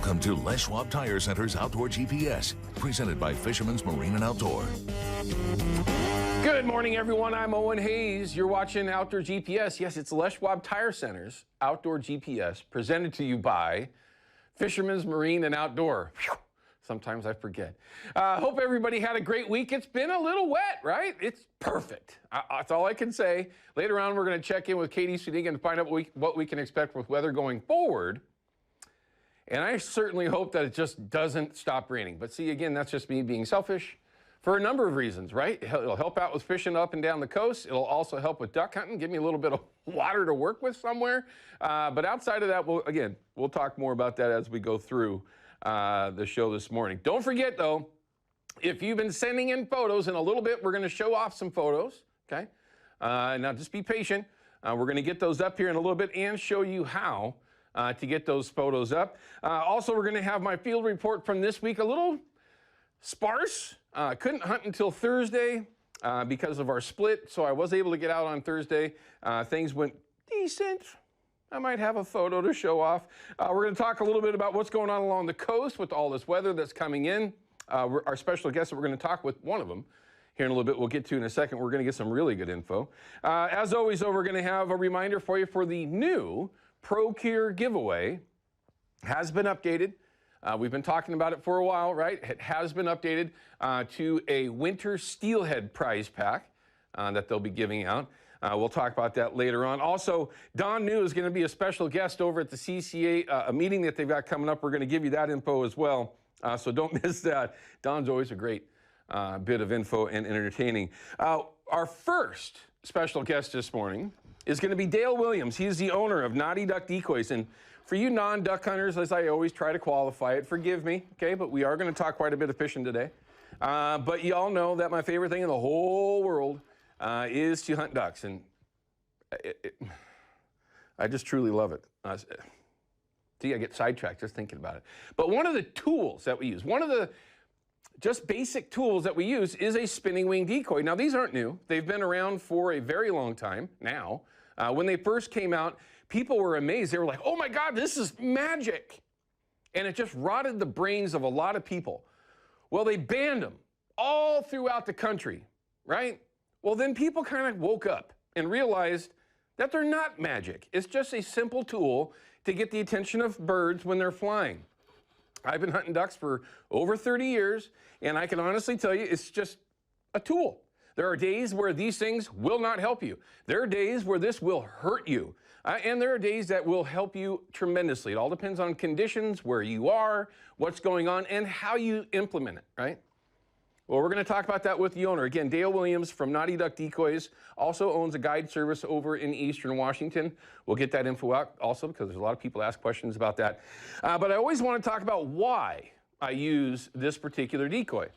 Welcome to Les Schwab Tire Center's Outdoor GPS, presented by Fisherman's Marine and Outdoor. Good morning, everyone. I'm Owen Hayes. You're watching Outdoor GPS. Yes, it's Les Schwab Tire Center's Outdoor GPS, presented to you by Fisherman's Marine and Outdoor. Whew. Sometimes I forget. Hope everybody had a great week. It's been a little wet, right? It's perfect. That's all I can say. Later on, we're going to check in with Katie Suniga and find out what we can expect with weather going forward. And I certainly hope that it just doesn't stop raining. But see, again, that's just me being selfish for a number of reasons, right? It'll help out with fishing up and down the coast. It'll also help with duck hunting, give me a little bit of water to work with somewhere. But outside of that, we'll talk more about that as we go through the show this morning. Don't forget, though, if you've been sending in photos, in a little bit, we're going to show off some photos, okay? Now, just be patient. We're going to get those up here in a little bit and show you how to get those photos up. Also, we're going to have my field report from this week, a little sparse. Couldn't hunt until Thursday because of our split, so I was able to get out on Thursday. Things went decent. I might have a photo to show off. We're going to talk a little bit about what's going on along the coast with all this weather that's coming in. Our special guest that we're going to talk with, one of them, here in a little bit, we'll get to in a second. We're going to get some really good info. As always, though, we're going to have a reminder for you for the new ProCure giveaway. Has been updated. We've been talking about it for a while, right? It has been updated to a winter steelhead prize pack that they'll be giving out. We'll talk about that later on. Also, Don New is going to be a special guest over at the CCA, a meeting that they've got coming up. We're going to give you that info as well, so don't miss that. Don's always a great bit of info and entertaining. Our first special guest this morning is going to be Dale Williams. He's the owner of Naughty Duck Decoys. And for you non-duck hunters, as I always try to qualify it, forgive me, okay? But we are going to talk quite a bit of fishing today. But you all know that my favorite thing in the whole world is to hunt ducks. And I just truly love it. See, I get sidetracked just thinking about it. But one of the tools that we use, one of the just basic tools that we use is a spinning wing decoy. Now, these aren't new. They've been around for a very long time now. When they first came out, people were amazed. They were like, oh my God, this is magic. And it just rotted the brains of a lot of people. Well, they banned them all throughout the country, right? Well, then people kind of woke up and realized that they're not magic. It's just a simple tool to get the attention of birds when they're flying. I've been hunting ducks for over 30 years, and I can honestly tell you it's just a tool. There are days where these things will not help you. There are days where this will hurt you. And there are days that will help you tremendously. It all depends on conditions, where you are, what's going on, and how you implement it, right? Well, we're going to talk about that with the owner. Again, Dale Williams from Naughty Duck Decoys also owns a guide service over in Eastern Washington. We'll get that info out also because there's a lot of people ask questions about that. But I always want to talk about why I use this particular decoy.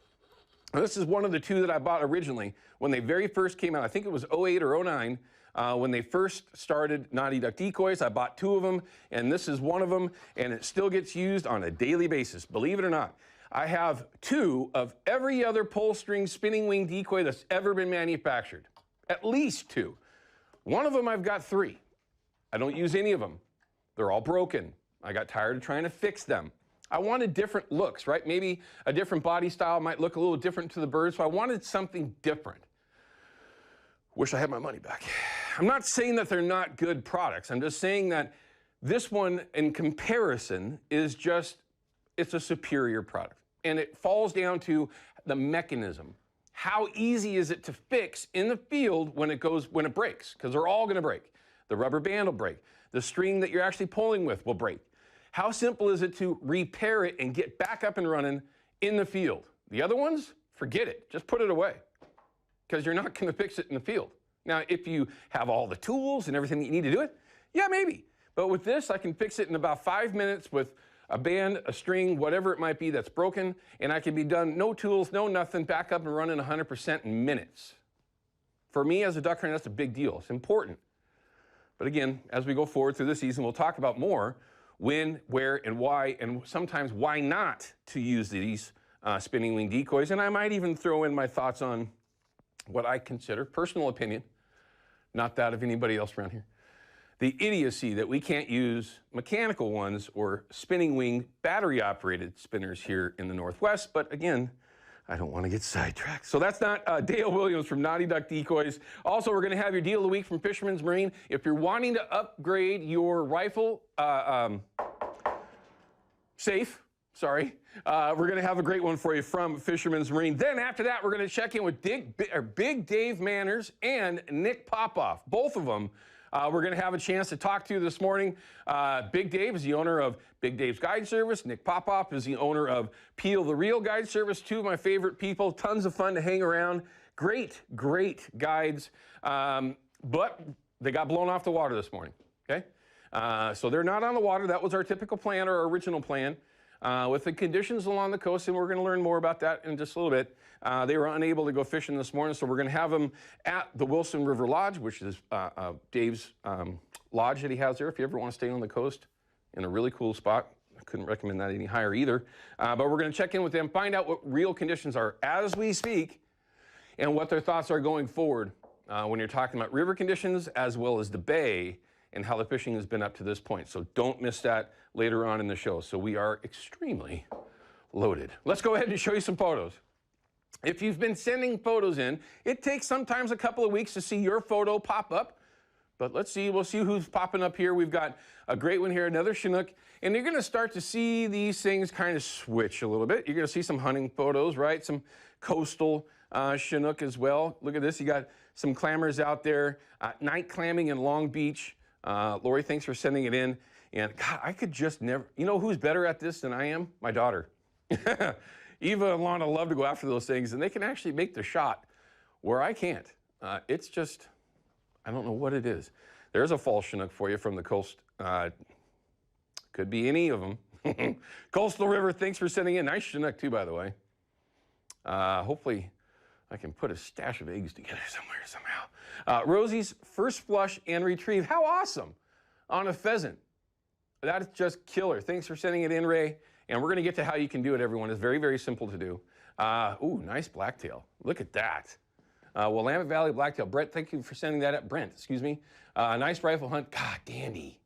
This is one of the two that I bought originally when they very first came out. I think it was 08 or 09 when they first started Naughty Duck Decoys. I bought two of them, and this is one of them, and it still gets used on a daily basis, believe it or not. I have two of every other pull string spinning wing decoy that's ever been manufactured. At least two. One of them I've got three. I don't use any of them. They're all broken. I got tired of trying to fix them. I wanted different looks, right? Maybe a different body style might look a little different to the bird, so I wanted something different. Wish I had my money back. I'm not saying that they're not good products. I'm just saying that this one, in comparison, is just, it's a superior product. And it falls down to the mechanism. How easy is it to fix in the field when it breaks? Because they're all gonna break. The rubber band will break. The string that you're actually pulling with will break. How simple is it to repair it and get back up and running in the field? The other ones, forget it. Just put it away because you're not going to fix it in the field. Now, if you have all the tools and everything that you need to do it, yeah, maybe. But with this, I can fix it in about 5 minutes with a band, a string, whatever it might be that's broken, and I can be done, no tools, no nothing, back up and running 100% in minutes. For me as a duck hunter, that's a big deal. It's important. But again, as we go forward through the season, we'll talk about more when, where, and why, and sometimes why not to use these spinning wing decoys. And I might even throw in my thoughts on what I consider personal opinion, not that of anybody else around here, the idiocy that we can't use mechanical ones or spinning wing battery-operated spinners here in the Northwest. But again, I don't want to get sidetracked. So that's not Dale Williams from Naughty Duck Decoys. Also, we're going to have your deal of the week from Fisherman's Marine. If you're wanting to upgrade your rifle safe, we're going to have a great one for you from Fisherman's Marine. Then after that, we're going to check in with Big Dave Manners and Nick Popoff. Both of them we're going to have a chance to talk to this morning. Big Dave is the owner of Big Dave's Guide Service. Nick Popoff is the owner of Peel the Reel Guide Service. Two of my favorite people. Tons of fun to hang around. Great, great guides. But they got blown off the water this morning. Okay? So they're not on the water. That was our typical plan, or our original plan. With the conditions along the coast, and we're going to learn more about that in just a little bit. They were unable to go fishing this morning, so we're going to have them at the Wilson River Lodge, which is Dave's lodge that he has there. If you ever want to stay on the coast in a really cool spot, I couldn't recommend that any higher either. But we're going to check in with them, find out what real conditions are as we speak, and what their thoughts are going forward when you're talking about river conditions as well as the bay, and how the fishing has been up to this point. So don't miss that later on in the show. So we are extremely loaded. Let's go ahead and show you some photos. If you've been sending photos in, it takes sometimes a couple of weeks to see your photo pop up. But let's see, we'll see who's popping up here. We've got a great one here, another Chinook. And you're gonna start to see these things kind of switch a little bit. You're gonna see some hunting photos, right? Some coastal Chinook as well. Look at this, you got some clammers out there. Night clamming in Long Beach. Lori, thanks for sending it in. And God, I could just never, you know who's better at this than I am? My daughter. Eva and Lana love to go after those things, and they can actually make the shot where I can't. It's just, I don't know what it is. There's a fall Chinook for you from the coast. Could be any of them. Coastal River, thanks for sending in. Nice Chinook too, by the way. Hopefully I can put a stash of eggs together somewhere, somehow. Rosie's first flush and retrieve. How awesome on a pheasant. That is just killer. Thanks for sending it in, Ray. And we're going to get to how you can do it, everyone. It's very, very simple to do. Ooh, nice blacktail. Look at that. Willamette Valley blacktail. Brent, thank you for sending that up. Brent, excuse me. Nice rifle hunt. God, dandy.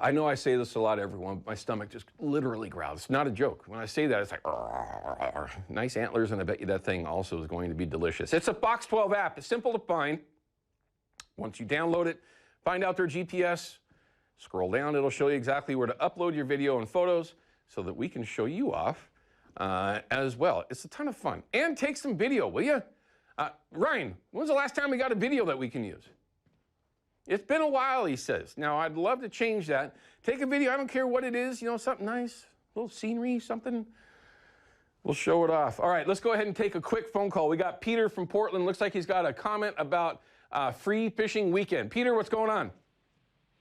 I know I say this a lot, everyone. My stomach just literally growls. It's not a joke. When I say that, it's like, nice antlers, and I bet you that thing also is going to be delicious. It's a Fox 12 app. It's simple to find. Once you download it, find out their GPS, scroll down. It'll show you exactly where to upload your video and photos so that we can show you off as well. It's a ton of fun. And take some video, will you? Ryan, when's the last time we got a video that we can use? It's been a while, he says. Now, I'd love to change that. Take a video, I don't care what it is, you know, something nice, a little scenery, something. We'll show it off. All right, let's go ahead and take a quick phone call. We got Peter from Portland. Looks like he's got a comment about free fishing weekend. Peter, what's going on?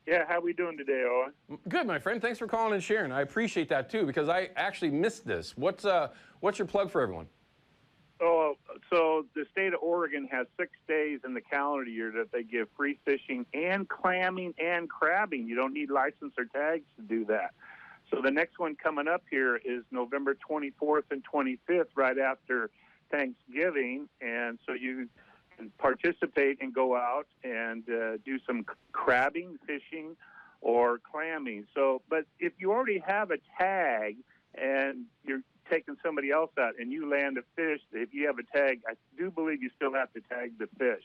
Yeah, how we doing today, Owen? Good, my friend. Thanks for calling and sharing. I appreciate that, too, because I actually missed this. What's your plug for everyone? Oh, so the state of Oregon has 6 days in the calendar year that they give free fishing and clamming and crabbing. You don't need license or tags to do that. So the next one coming up here is November 24th and 25th, right after Thanksgiving. And so you can participate and go out and do some crabbing, fishing, or clamming. So, but if you already have a tag and you're taking somebody else out and you land a fish, if you have a tag, I do believe you still have to tag the fish.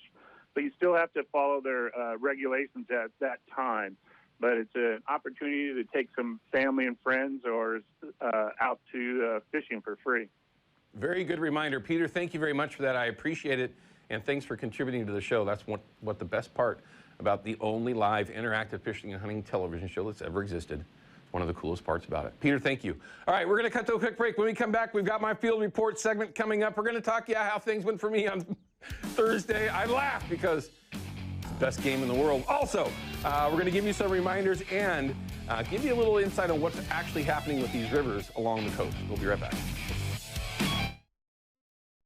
But you still have to follow their regulations at that time. But it's an opportunity to take some family and friends or out to fishing for free. Very good reminder. Peter, thank you very much for that. I appreciate it. And thanks for contributing to the show. That's what the best part about the only live interactive fishing and hunting television show that's ever existed. One of the coolest parts about it. Peter, thank you. All right, we're going to cut to a quick break. When we come back, we've got my field report segment coming up. We're going to talk how things went for me on Thursday. I laugh because it's the best game in the world. Also, we're going to give you some reminders and give you a little insight on what's actually happening with these rivers along the coast. We'll be right back.